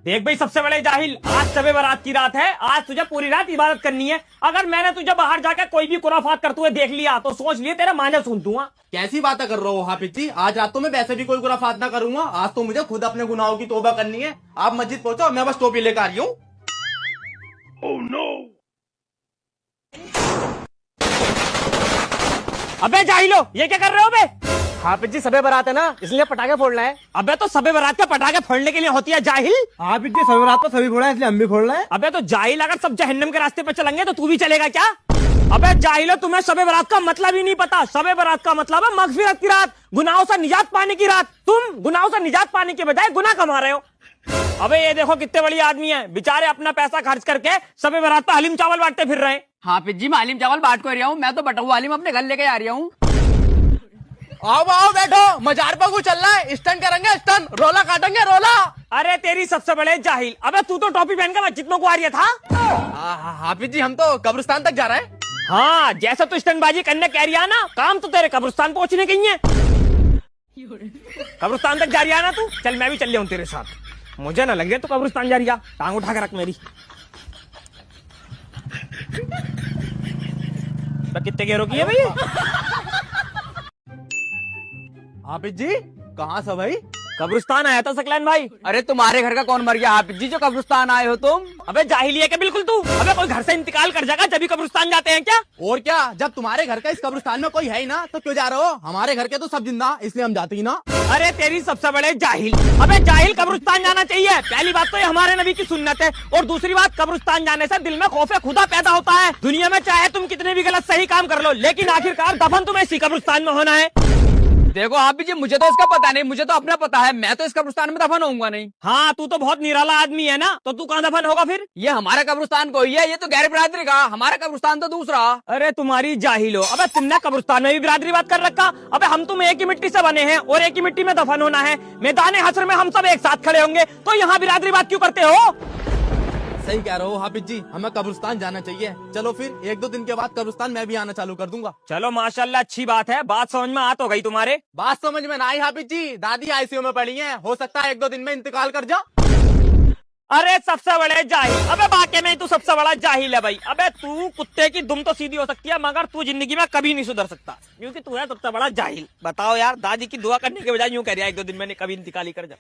देख भाई सबसे बड़े जाहिल, आज शबे बारात की रात है। आज तुझे पूरी रात इबादत करनी है। अगर मैंने तुझे बाहर जाकर कोई भी खुराफात करते हुए देख लिया तो सोच लिए तेरा मांझा सुन दूंगा। कैसी बातें कर रहे हो हाफिज जी? आज रात तो मैं वैसे भी कोई खुराफात ना करूंगा। आज तो मुझे खुद अपने गुनाहों की तौबा करनी है। आप मस्जिद पहुंचो, मैं बस टोपी लेकर आ रही हूँ। अबे जाहिलो, ये क्या कर रहे हो बे? हाफिज जी सबे बारात है ना, इसलिए पटाखे फोड़ना है। अबे तो सबे बारात के पटाखे फोड़ने के लिए होती है जाहिल। हाफिज जी सबे बारात तो सभी फोड़ा है, इसलिए हम भी फोड़ रहे हैं। अबे तो जाहिल, अगर सब जहन्नम के रास्ते पर चलेंगे तो तू भी चलेगा क्या? अबे जाहिलो, तुम्हें शबे बारात का मतलब ही नहीं पता। शबे बारात का मतलब है मगफिरत की रात, गुनाहों से निजात पाने की रात। तुम गुनाहों से निजात पाने के बजाय गुनाह कमा रहे हो। अबे ये देखो कितने बड़ी आदमी है, बेचारे अपना पैसा खर्च करके शबे बारात पर हलीम चावल बांटते फिर रहे हैं। हाफिज जी मैं हलीम चावल बांट को रहा हूँ, मैं तो बटुआ हलीम अपने घर लेके आ रहा हूँ। आओ आओ बैठो, मजार पर कुछ चल रहा है। स्टन करेंगे, स्टन रोला काटेंगे रोला। अरे तेरी सबसे बड़े जाहिल, अबे तू तो टोपी पहन के मस्जिद में कुआरिया था। हाफिज जी हम तो कब्रिस्तान तक जा रहे हैं। हाँ, जैसा तू स्टनबाजी करने कह रही है ना, काम तो तेरे कब्रिस्तान पहुंचने गई है। कब्रिस्तान तक जा रही है ना तू? चल मैं भी चल रहा हूँ तेरे साथ। मुझे ना लगे तो कब्रिस्तान जा रही है। टांग उठा के रख मेरी। तो कितने गेरों की है भाई? हाफिज जी कहाँ से भाई? कब्रिस्तान आया था सकलैन भाई। अरे तुम्हारे घर का कौन मर गया हाफिज जी जो कब्रिस्तान आए हो तुम? अबे जाहिल है क्या बिल्कुल तू? अबे कोई घर से इंतकाल कर जाएगा जब भी कब्रिस्तान जाते हैं क्या? और क्या, जब तुम्हारे घर का इस कब्रिस्तान में कोई है ही ना तो क्यों जा रहे हो? हमारे घर के तो सब जिंदा, इसलिए हम जाते ही ना। अरे तेरी सबसे बड़े जाहिल, अबे जाहिल कब्रिस्तान जाना चाहिए। पहली बात तो ये हमारे नबी की सुन्नत है, और दूसरी बात कब्रिस्तान जाने से दिल में खौफे खुदा पैदा होता है। दुनिया में चाहे तुम कितने भी गलत सही काम कर लो, लेकिन आखिरकार दफन तुम्हें इसी कब्रिस्तान में होना है। देखो हाफिज जी मुझे तो इसका पता नहीं, मुझे तो अपना पता है। मैं तो इस कब्रिस्तान में दफन होऊंगा नहीं। हाँ, तू तो बहुत निराला आदमी है ना, तो तू कहाँ दफन होगा फिर? ये हमारा कब्रिस्तान कोई है, ये तो गैर बिरादरी का, हमारा कब्रिस्तान तो दूसरा। अरे तुम्हारी जाहिल हो, अबे तुमने कब्रिस्तान में भी बिरादरी बात कर रखा। अबे हम तुम एक ही मिट्टी से बने हैं और एक ही मिट्टी में दफन होना है। मैदान हश्र में हम सब एक साथ खड़े होंगे, तो यहाँ बिरादरी बात क्यों करते हो? सही कह रहे हो हाफिज जी, हमें कब्रिस्तान जाना चाहिए। चलो फिर 1-2 दिन के बाद कब्रिस्तान मैं भी आना चालू कर दूंगा। चलो माशाल्लाह, अच्छी बात है। बात समझ में आ तो गई तुम्हारे। बात समझ में ना आई हाफिज जी, दादी आईसीयू में पड़ी हैं, हो सकता है 1-2 दिन में इंतकाल कर जा। अरे सबसे बड़े जाहिल, अबे वाकई में तू सबसे बड़ा जाहिल है भाई। अबे तू कुत्ते की दुम तो सीधी हो सकती है, मगर तू जिंदगी में कभी नहीं सुधर सकता, क्योंकि तू है सबसे बड़ा जाहिल। बताओ यार, दादी की दुआ करने के बजाय यूं कह रहा है 1-2 दिन में कभी इंतकाल ही कर जा।